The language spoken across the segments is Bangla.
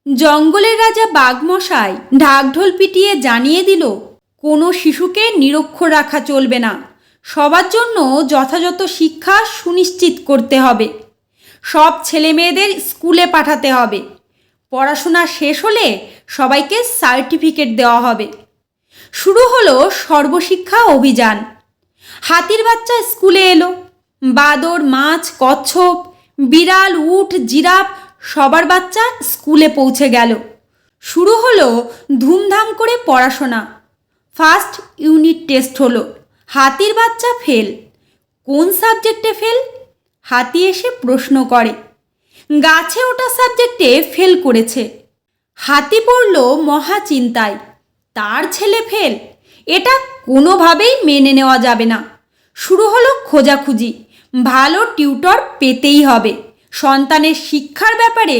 জঙ্গলের রাজা বাঘমশাই ঢাকঢোল পিটিয়ে জানিয়ে দিল, কোনো শিশুকে নিরক্ষর রাখা চলবে না। সবার জন্য যথাযথ শিক্ষা সুনিশ্চিত করতে হবে। সব ছেলেমেয়েদের স্কুলে পাঠাতে হবে। পড়াশোনা শেষ হলে সবাইকে সার্টিফিকেট দেওয়া হবে। শুরু হলো সর্বশিক্ষা অভিযান। হাতির বাচ্চা স্কুলে এলো। বাদর, মাছ, কচ্ছপ, বিড়াল, উট, জিরাফ সবার বাচ্চা স্কুলে পৌঁছে গেল। শুরু হলো ধুমধাম করে পড়াশোনা। ফার্স্ট ইউনিট টেস্ট হলো। হাতির বাচ্চা ফেল। কোন সাবজেক্টে ফেল? হাতি এসে প্রশ্ন করে। গাছে ওঠা সাবজেক্টে ফেল করেছে। হাতি পড়ল মহা চিন্তায়। তার ছেলে ফেল, এটা কোনোভাবেই মেনে নেওয়া যাবে না। শুরু হলো খোঁজাখুঁজি। ভালো টিউটর পেতেই হবে। সন্তানের শিক্ষার ব্যাপারে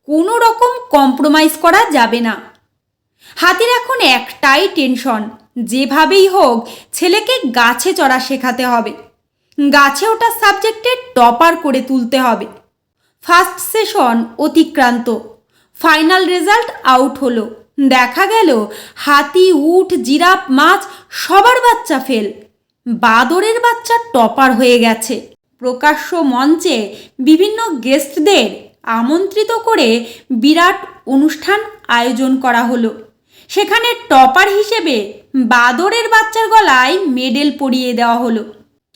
কোনো রকম কম্প্রোমাইজ করা যাবে না। হাতির এখন একটাই টেনশন, যেভাবেই হোক ছেলেকে গাছে চড়া শেখাতে হবে। গাছে ওঠা সাবজেক্টে টপার করে তুলতে হবে। ফার্স্ট সেশন অতিক্রান্ত। ফাইনাল রেজাল্ট আউট হলো। দেখা গেল হাতি, উট, জিরাফ, মাছ সবার বাচ্চা ফেল। বাদরের বাচ্চা টপার হয়ে গেছে। প্রকাশ্য মঞ্চে বিভিন্ন গেস্টদের আমন্ত্রিত করে বিরাট অনুষ্ঠান আয়োজন করা হলো। সেখানে টপার হিসেবে বাদরের বাচ্চার গলায় মেডেল পরিয়ে দেওয়া হলো।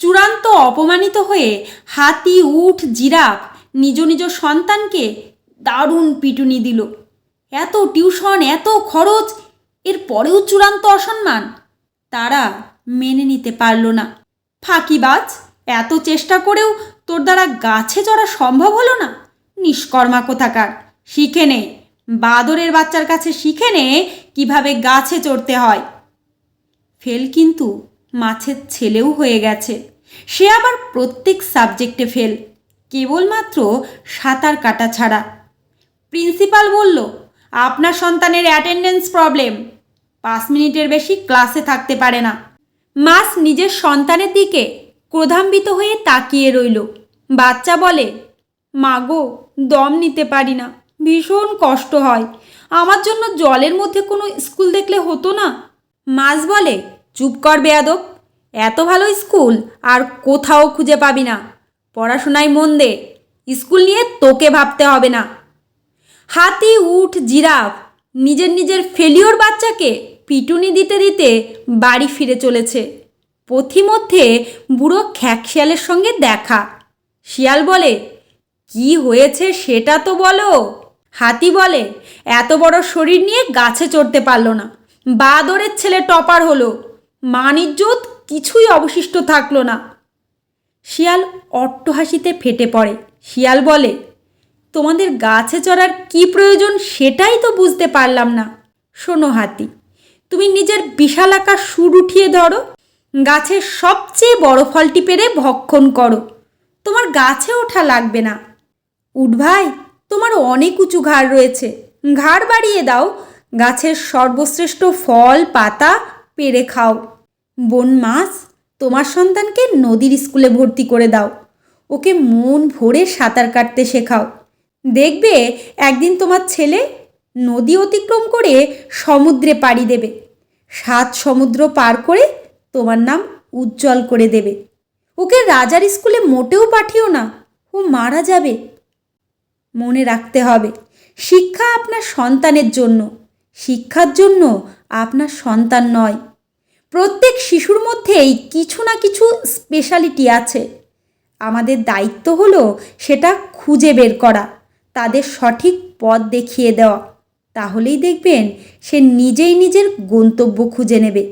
চূড়ান্ত অপমানিত হয়ে হাতি, উট, জিরাফ নিজ নিজ সন্তানকে দারুণ পিটুনি দিল। এত টিউশন, এত খরচ, এর পরেও চূড়ান্ত অসম্মান। তারা মেনে নিতে পারল না। ফাঁকিবাজ, এত চেষ্টা করেও তোর দ্বারা গাছে চড়া সম্ভব হলো না? নিষ্কর্মা কোথাকার! শিখে নে, বাদরের বাচ্চার কাছে শিখে নে কিভাবে গাছে চড়তে হয়। ফেল কিন্তু মাছের ছেলেও হয়ে গেছে। সে আবার প্রত্যেক সাবজেক্টে ফেল, কেবলমাত্র সাঁতার কাটা ছাড়া। প্রিন্সিপাল বলল, আপনার সন্তানের অ্যাটেন্ডেন্স প্রবলেম, 5 মিনিটের বেশি ক্লাসে থাকতে পারে না। মাস নিজের সন্তানের দিকে ক্রোধান্বিত হয়ে তাকিয়ে রইল। বাচ্চা বলে, মাগো, দম নিতে পারি না, ভীষণ কষ্ট হয়। আমার জন্য জলের মধ্যে কোনো স্কুল দেখলে হতো না? মাছ বলে, চুপ কর বেয়াদব, এত ভালো স্কুল আর কোথাও খুঁজে পাবি না। পড়াশোনায় মন দে, স্কুল নিয়ে তোকে ভাবতে হবে না। হাতি, উট, জিরাফ নিজের নিজের ফেলিওর বাচ্চাকে পিটুনি দিতে দিতে বাড়ি ফিরে চলেছে। পথিমধ্যে বুড়ো খ্যাকশিয়ালের সঙ্গে দেখা। শিয়াল বলে, কি হয়েছে সেটা তো বলো। হাতি বলে, এত বড় শরীর নিয়ে গাছে চড়তে পারল না। বাদরের ছেলে টপার হলো। মান ইজ্জত কিছুই অবশিষ্ট থাকলো না। শিয়াল অট্টহাসিতে ফেটে পড়ে। শিয়াল বলে, তোমাদের গাছে চড়ার কি প্রয়োজন সেটাই তো বুঝতে পারলাম না। শোনো হাতি, তুমি নিজের বিশালাকার সুর উঠিয়ে ধরো, গাছের সবচেয়ে বড় ফলটি পেরে ভক্ষণ করো। তোমার গাছে ওঠা লাগবে না। উঠ ভাই, তোমার অনেক উঁচু ঘাড় রয়েছে, ঘাড় বাড়িয়ে দাও, গাছের সর্বশ্রেষ্ঠ ফল পাতা পেরে খাও। বন মাছ, তোমার সন্তানকে নদীর স্কুলে ভর্তি করে দাও। ওকে মন ভরে সাঁতার কাটতে শেখাও। দেখবে একদিন তোমার ছেলে নদী অতিক্রম করে সমুদ্রে পাড়ি দেবে। 7 সমুদ্র পার করে তোমার নাম উজ্জ্বল করে দেবে। ওকে রাজার স্কুলে মোটেও পাঠিও না, ও মারা যাবে। মনে রাখতে হবে, শিক্ষা আপনার সন্তানের জন্য, শিক্ষার জন্য আপনার সন্তান নয়। প্রত্যেক শিশুর মধ্যেই কিছু না কিছু স্পেশালিটি আছে। আমাদের দায়িত্ব হলো সেটা খুঁজে বের করা, তাদের সঠিক পথ দেখিয়ে দেওয়া। তাহলেই দেখবেন সে নিজেই নিজের গন্তব্য খুঁজে নেবে।